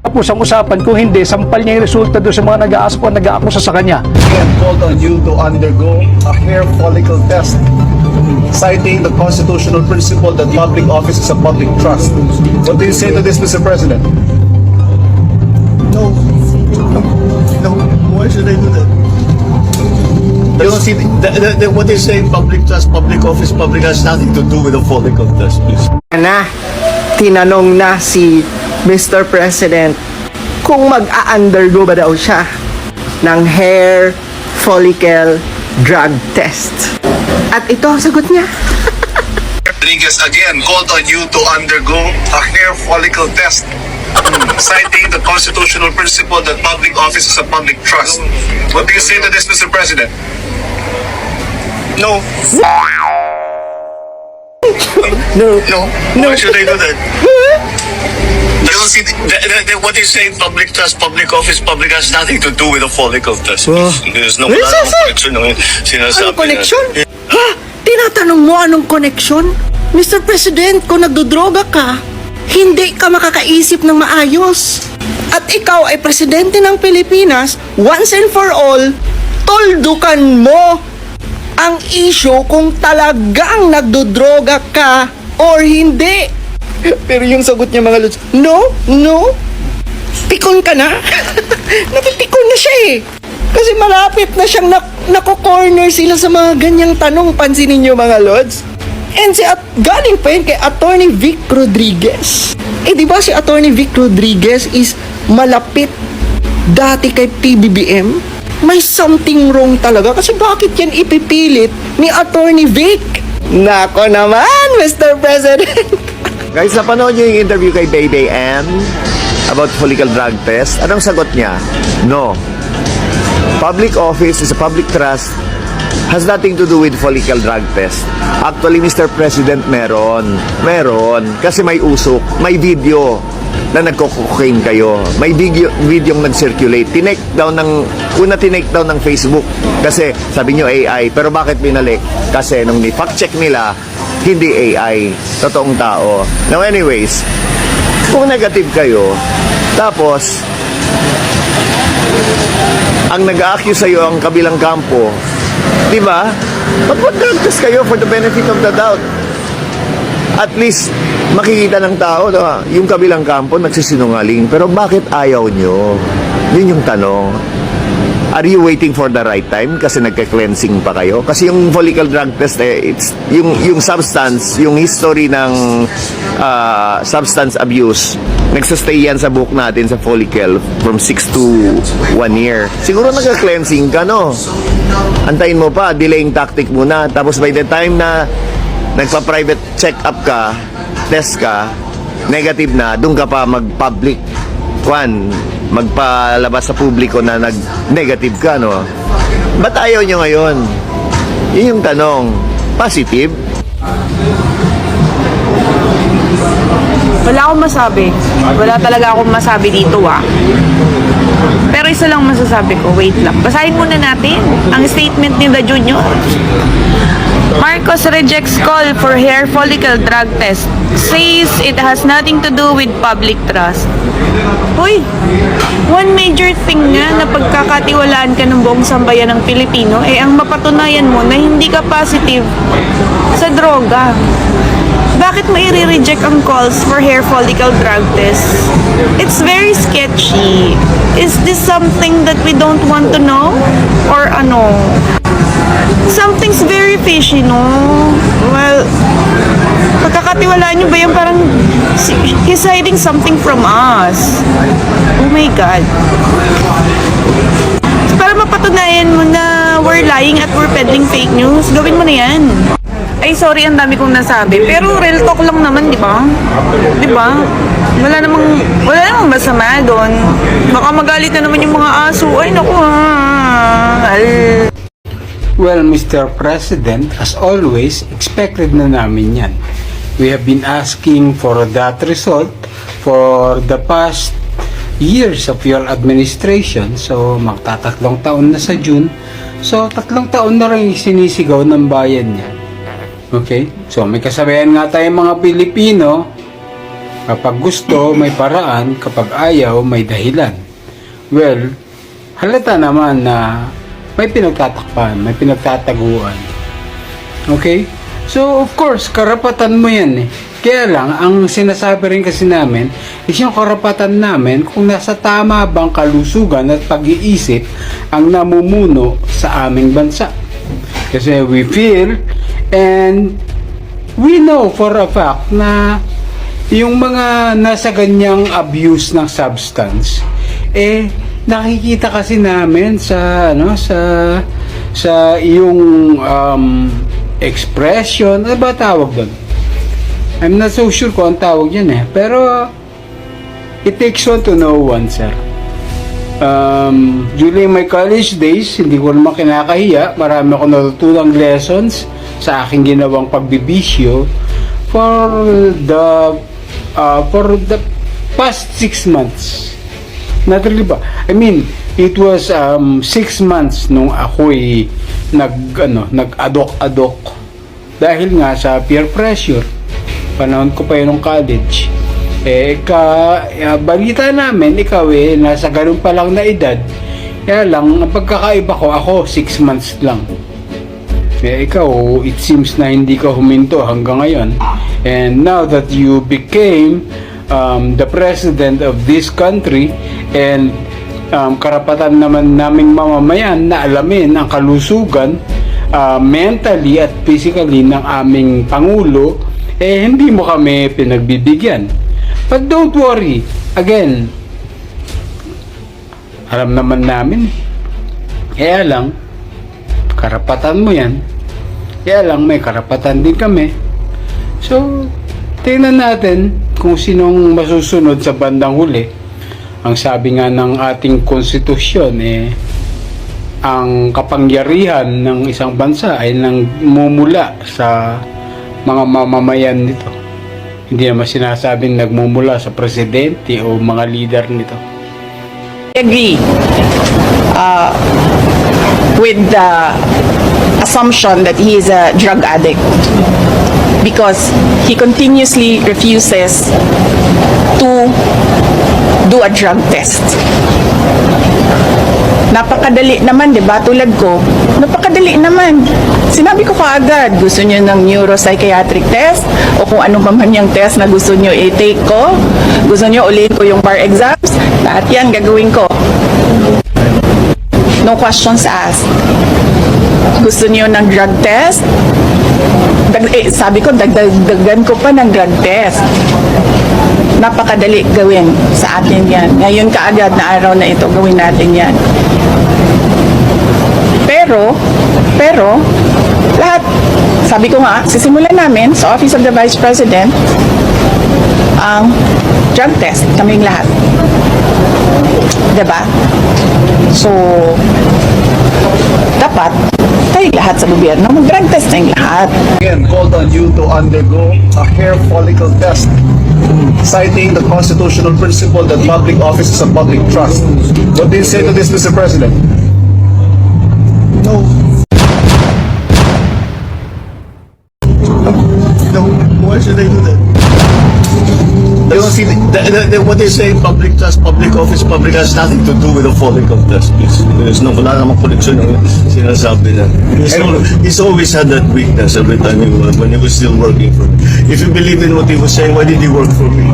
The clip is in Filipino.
Tapos ang usapan, kung hindi, sampal niya yung resulta doon sa mga nag-aakusa sa kanya. And called on you to undergo a hair follicle test, citing the constitutional principle that public office is a public trust. What do you say to this, Mr. President? No. No. Why should I do that? You don't see what they say, public trust, public office, public has nothing to do with the follicle test, please. Tinanong na si Mr. President kung mag-a-undergo ba daw siya ng hair follicle drug test. At ito ang sagot niya. Rodriguez again called on you to undergo a hair follicle test, citing the constitutional principle that public office is a public trust. What do you say to this, Mr. President? No. No. Why should I do that? You don't see what they say, public trust, public office, public has nothing to do with the follicle test. There's no connection. Anong koneksyon? Ha? Tinatanong mo anong koneksyon? Mr. President, kung nagdodroga ka, hindi ka makakaisip ng maayos. At ikaw ay presidente ng Pilipinas, once and for all, toldukan mo ang issue kung talagang nagdodroga ka or hindi. Pero yung sagot niya mga lods, no, pikon ka na. Napipikon na siya eh. Kasi malapit na siyang nako-corner sila sa mga ganyang tanong. Pansinin niyo mga lods. And galing pa yun kay Attorney Vic Rodriguez. Eh di ba si Attorney Vic Rodriguez is malapit dati kay PBBM? May something wrong talaga kasi bakit yan ipipilit ni Attorney Vic? Nako naman, Mr. President. Guys, napanood niyo yung interview kay Baby M about follicle drug test? Anong sagot niya? No. Public office is a public trust, has nothing to do with follicle drug test. Actually, Mr. President, meron. Kasi may usok, may video na nagko-cocaine kayo. May video nag-circulate. Tinake down ng Facebook. Kasi sabi nyo AI. Pero bakit binalik? Kasi nung ni-fact check nila, hindi AI. Totoong tao. Now anyways, kung negative kayo, tapos ang nag-a-accuse sa'yo ang kabilang kampo, di ba? Mag-drug test kayo for the benefit of the doubt. At least, makikita ng tao na yung kabilang kampo nagsisinungaling. Pero bakit ayaw nyo? Yun yung tanong. Are you waiting for the right time? Kasi nagka-cleansing pa kayo? Kasi yung follicle drug test, it's yung substance, yung history ng substance abuse, nagsastay yan sa book natin sa follicle from 6 to 1 year. Siguro nagka-cleansing ka, no? Antayin mo pa, delaying tactic muna. Tapos by the time na nagpa-private check-up ka, test ka, negative na, doon ka pa mag-public magpalabas sa publiko na nag-negative ka, no? Ba't ayaw nyo ngayon? Yun yung tanong. Positive? Wala akong masabi. Wala talaga akong masabi dito, Pero isa lang masasabi ko, wait lang. Basahin muna natin ang statement ni The Junior. Marcos rejects call for hair follicle drug test. Says it has nothing to do with public trust. Hoy, one major thing nga na pagkakatiwalaan ka ng buong sambayan ng Pilipino ang mapatunayan mo na hindi ka positive sa droga. Bakit mo i-reject ang calls for hair follicle drug test? It's very sketchy. Is this something that we don't want to know? Or ano? Something's very fishy, no? Well, pagkakatiwalaan nyo ba yung parang he's hiding something from us? Oh my God. So, para mapatunayan mo na we're lying at we're peddling fake news, gawin mo na yan. Ay, sorry, ang dami kong nasabi. Pero real talk lang naman, di ba? Di ba? Wala namang masama doon. Baka magalit na naman yung mga aso. Ay, naku Well, Mr. President, as always, expected na namin yan. We have been asking for that result for the past years of your administration. So, magtatatlong taon na sa June. So, 3 taon na rin sinisigaw ng bayan niya. Okay? So, may kasabayan nga tayo mga Pilipino Kapag gusto, may paraan. Kapag ayaw, may dahilan. Well, halata naman na may pinagtatakpan, may pinagtataguan. Okay? So, of course, karapatan mo yan eh. Kaya lang, ang sinasabi rin kasi namin is yung karapatan namin kung nasa tama bang kalusugan at pag-iisip ang namumuno sa aming bansa. Kasi we feel and we know for a fact na yung mga nasa ganyang abuse ng substance, nakikita kasi namin sa iyong expression, ano ba tawag doon? I'm not so sure kung ang tawag yan eh. Pero it takes one to know one, sir. During my college days, hindi ko naman kinakahiya. Marami akong natutulang lessons sa aking ginawang pagbibisyo for the past 6 months. Not really ba? I mean, it was 6 months nung ako'y nag-adok-adok dahil nga sa peer pressure. Panahon ko pa yun ng college. Balita namin, ikaw nasa ganun pa lang na edad. Kaya lang, ang pagkakaiba ko, ako 6 months lang. Ikaw, it seems na hindi ka huminto hanggang ngayon. And now that you became the president of this country and karapatan naman naming mamamayan na alamin ang kalusugan mentally at physically ng aming Pangulo, hindi mo kami pinagbibigyan. But don't worry, again, alam naman namin, kaya lang, karapatan mo yan, kaya lang may karapatan din kami. So, tingnan natin kung sinong masusunod sa bandang huli. Ang sabi nga ng ating konstitusyon, ang kapangyarihan ng isang bansa ay nagmumula sa mga mamamayan nito. Hindi naman sinasabing nagmumula sa presidente o mga leader nito. I agree with the assumption that he is a drug addict because he continuously refuses to do a drug test. Napakadali naman, di ba? Tulad ko, napakadali naman. Sinabi ko kaagad, gusto niyo ng neuropsychiatric test o kung ano pa man yung test na gusto niyo i-take ko, gusto niyo ulitin ko yung bar exams, lahat yan gagawin ko. No questions asked. Gusto niyo ng drug test? Sabi ko, dagdagan ko pa ng drug test. Napakadali gawin sa atin yan. Ngayon kaagad na araw na ito, gawin natin yan. Pero, lahat, sabi ko nga, sisimulan namin sa Office of the Vice President ang drug test, kaming lahat. Diba? So, dapat, tayong lahat sa gobyerno, mag-drug test tayong lahat. Again, called on you to undergo a hair follicle test, citing the constitutional principle that public office is a public trust. What do you say to this, Mr. President? No. No, why should I do that? You don't see what they say, public trust, public office, public has nothing to do with the follicle test. There's no, wala namang connection ng sinasabi na. He's always had that weakness every time when he was still working for me. If you believe in what he was saying, why did he work for me?